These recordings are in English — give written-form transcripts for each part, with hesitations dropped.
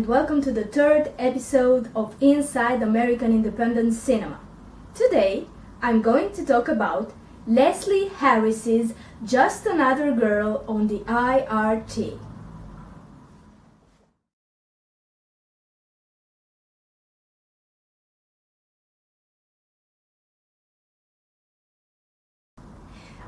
and welcome to the third episode of Inside American Independent Cinema. Today, I'm going to talk about Leslie Harris's Just Another Girl on the I.R.T.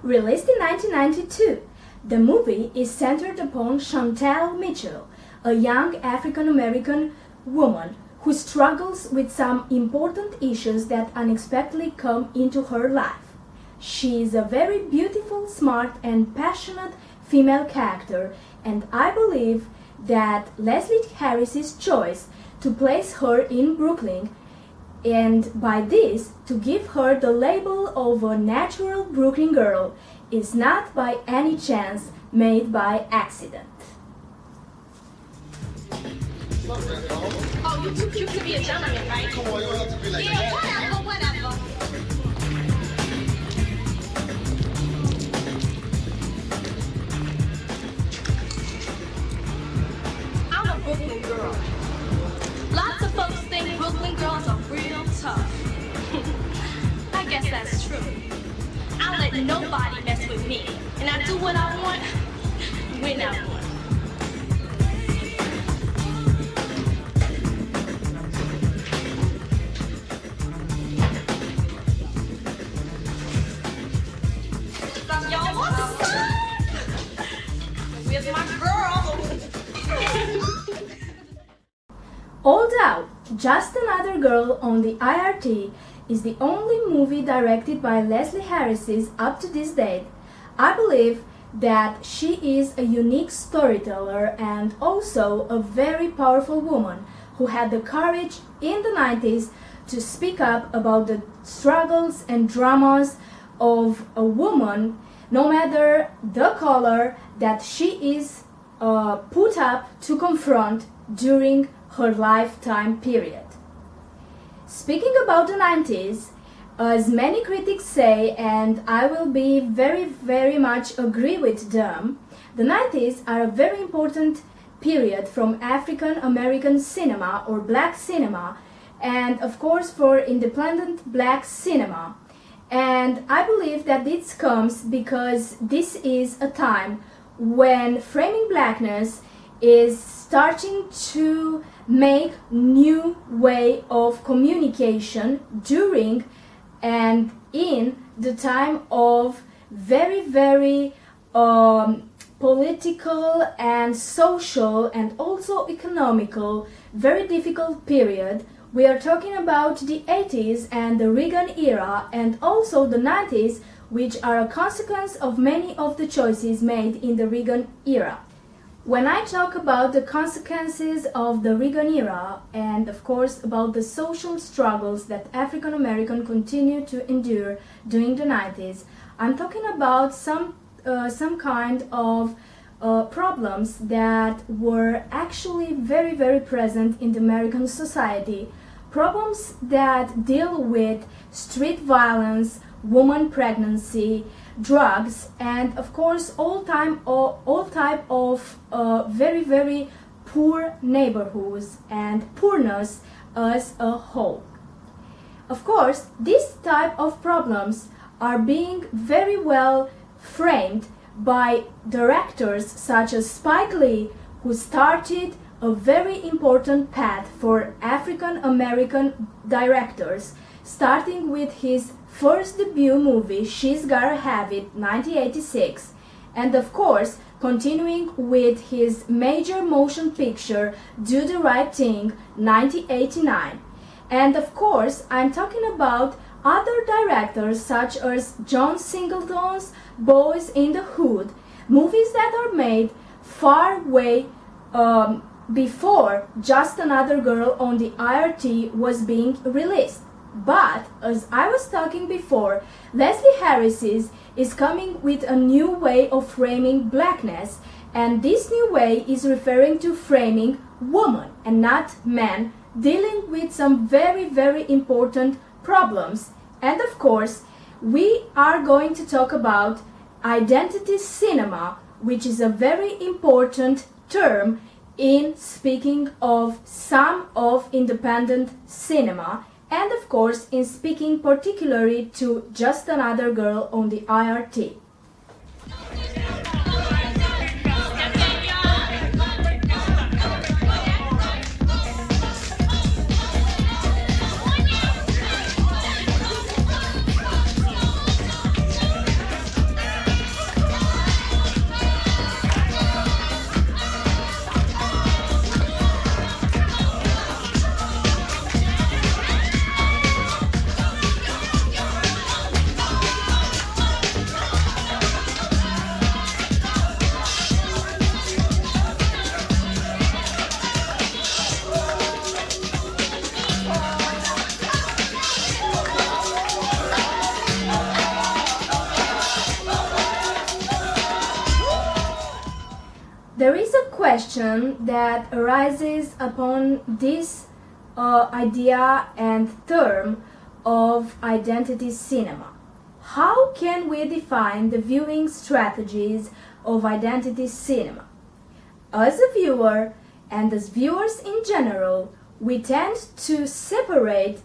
Released in 1992, the movie is centered upon Chantal Mitchell, a young African-American woman who struggles with some important issues that unexpectedly come into her life. She is a very beautiful, smart, and passionate female character, and I believe that Leslie Harris's choice to place her in Brooklyn, and by this to give her the label of a natural Brooklyn girl, is not by any chance made by accident. Oh, you're too cute to be a gentleman, right? Come on, you don't have to be like Yeah, that. whatever. I'm a Brooklyn girl. Lots of folks think Brooklyn girls are real tough. I guess that's true. I let nobody mess with me, and I do what I want when I want. Y'all want to see? Where's my girl? Although Just Another Girl on the I.R.T. is the only movie directed by Leslie Harris up to this date, I believe that she is a unique storyteller and also a very powerful woman who had the courage in the 90s to speak up about the struggles and dramas of a woman, no matter the color that she is put up to confront during her lifetime period. Speaking about the 90s, as many critics say, and I will be very much agree with them, the 90s are a very important period from African American cinema or black cinema, and of course for independent black cinema. And I believe that this comes because this is a time when framing blackness is starting to make new way of communication during and in the time of very political and social and also economical very difficult period. We are talking about the 80s and the Reagan era and also the 90s, which are a consequence of many of the choices made in the Reagan era. When I talk about the consequences of the Reagan era and of course about the social struggles that African Americans continue to endure during the 90s, I'm talking about some kind of problems that were actually very present in the American society. Problems that deal with street violence, woman pregnancy, drugs, and of course all type of very poor neighborhoods and poorness as a whole. Of course, these type of problems are being very well framed by directors such as Spike Lee, who started a very important path for African American directors, starting with his first debut movie, She's Gotta Have It, 1986, and of course continuing with his major motion picture, Do the Right Thing, 1989. And of course, I'm talking about other directors such as John Singleton's Boys in the Hood, movies that are made far way before Just Another Girl on the I.R.T. was being released. But, as I was talking before, Leslie Harris is coming with a new way of framing blackness, and this new way is referring to framing woman and not man, dealing with some very important problems. And of course, we are going to talk about identity cinema, which is a very important term in speaking of some of independent cinema, and of course in speaking particularly to Just Another Girl on the I.R.T. There is a question that arises upon this idea and term of identity cinema. How can we define the viewing strategies of identity cinema? As a viewer, and as viewers in general, we tend to separate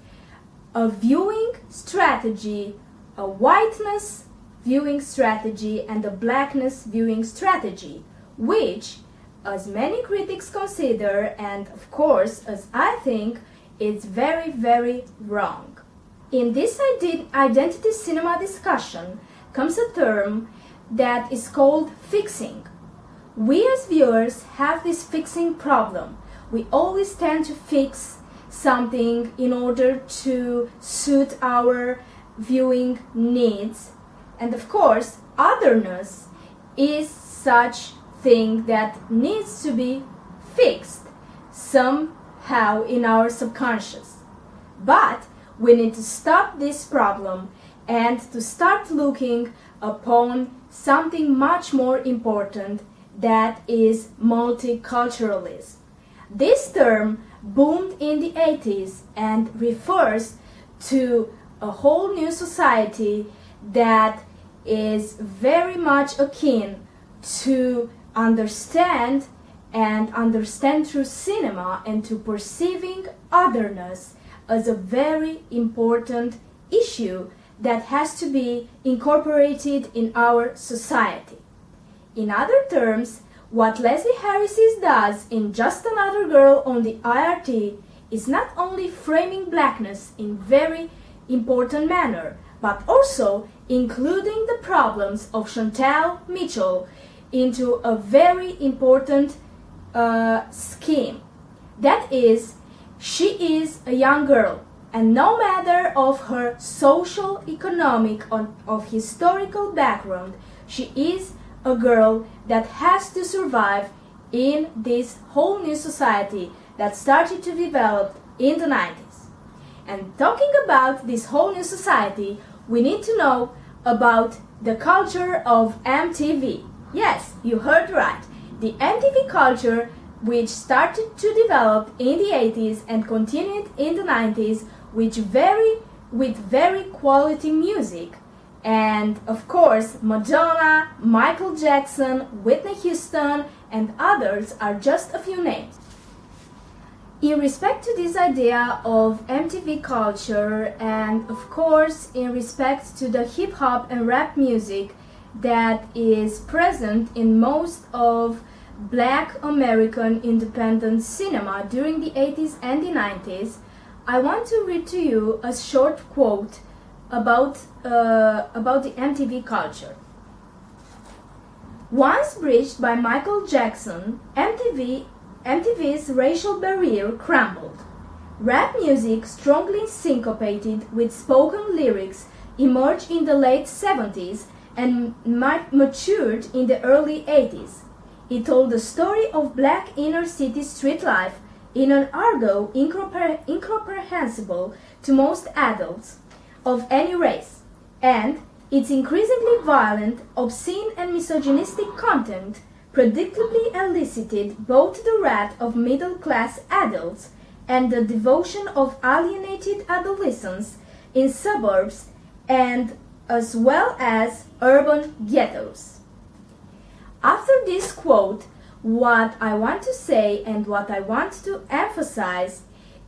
a viewing strategy, a whiteness viewing strategy, and a blackness viewing strategy, which, as many critics consider, and of course as I think, is very, very wrong. In this identity cinema discussion comes a term that is called fixing. We as viewers have this fixing problem. We always tend to fix something in order to suit our viewing needs. And of course, otherness is such thing that needs to be fixed somehow in our subconscious. But we need to stop this problem and to start looking upon something much more important, that is multiculturalism. This term boomed in the 80s and refers to a whole new society that is very much akin to understand through cinema and to perceiving otherness as a very important issue that has to be incorporated in our society. In other terms, what Leslie Harris does in Just Another Girl on the I.R.T. is not only framing blackness in very important manner, but also including the problems of Chantal Mitchell into a very important scheme. That is, she is a young girl, and no matter of her social, economic, of historical background, she is a girl that has to survive in this whole new society that started to develop in the 90s. And talking about this whole new society, we need to know about the culture of MTV. Yes, you heard right. The MTV culture, which started to develop in the 80s and continued in the 90s with very quality music. And of course, Madonna, Michael Jackson, Whitney Houston, and others are just a few names. In respect to this idea of MTV culture, and of course in respect to the hip-hop and rap music that is present in most of Black American independent cinema during the 80s and the 90s, I want to read to you a short quote about the MTV culture. Once breached by Michael Jackson, MTV's racial barrier crumbled. Rap music, strongly syncopated with spoken lyrics, emerged in the late 70s and matured in the early 80s. It told the story of black inner-city street life in an argot incomprehensible to most adults of any race, and its increasingly violent, obscene and misogynistic content predictably elicited both the wrath of middle-class adults and the devotion of alienated adolescents in suburbs and as well as urban ghettos. After this quote, What I want to say and what I want to emphasize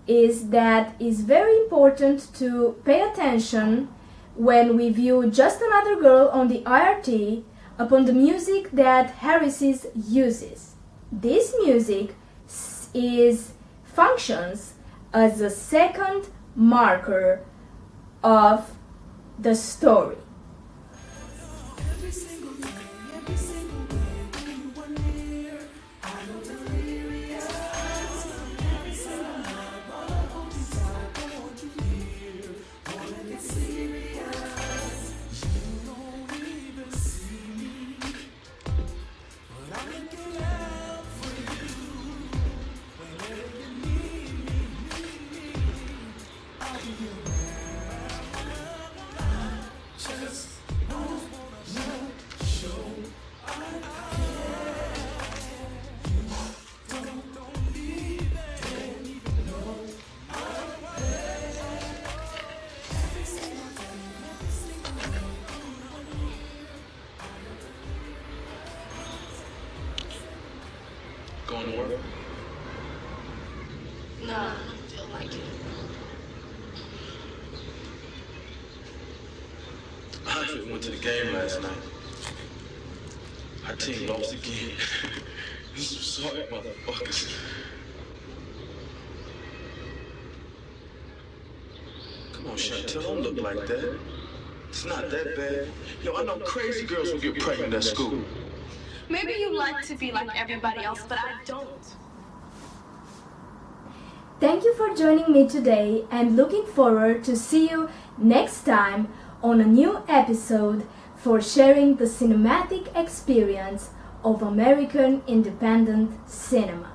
is that it's very important to pay attention when we view Just Another Girl on the I.R.T. upon the music that Harris's uses. This music functions as a second marker of the story. Going to work? No, I don't feel like it. I went to the game last night. Our team lost again. This is sorry, motherfuckers. Come on, Chantel, don't look like that. It's not that bad. Yo, I know crazy girls who get pregnant at school. Maybe you like to be like everybody else, but I don't. Thank you for joining me today and looking forward to see you next time on a new episode for sharing the cinematic experience of American independent cinema.